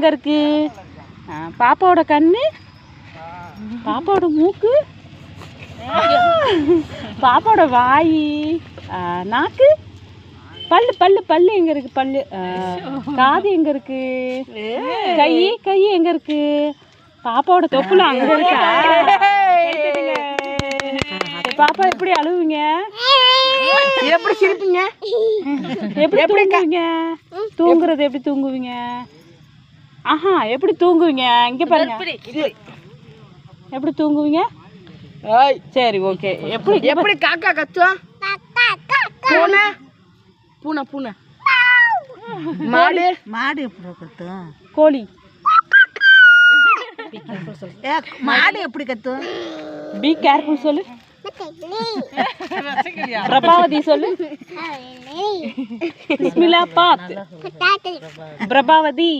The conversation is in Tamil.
எங்கே இருக்கு? பாப்பாவோட கண்ணு, பாப்பாவோட மூக்கு, பாப்பாவோட வாய், நாக்கு, பல்லு பல்லு பல்லு எங்கே இருக்குது? பல்லு. காது எங்கே இருக்குது? கை கை எங்கே இருக்குது? பாப்பாவோட தொப்புல அங்கே இருக்கா? பாப்பா எப்படி அழுவுங்க? எப்படி சிரிப்பீங்க? எப்படி தூங்குவீங்க? தூங்குறது எப்படி தூங்குவீங்க? ஆஹா, எப்படி தூங்குவீங்க? இங்கே பாருங்க, எப்படி தூங்குவீங்க? சரி, ஓகே. எப்படி எப்படி காக்கா கத்தும்? பூனை பூனை பூனை. மாடு மாடு எப்படி கத்தும்? கோழி. மாடு எப்படி கத்தும்? பி கேர்ஃபுல் சொல்லு. பிரபாவதி சொல்லு. பிஸ்மில்லா பாத். பிரபாவதி.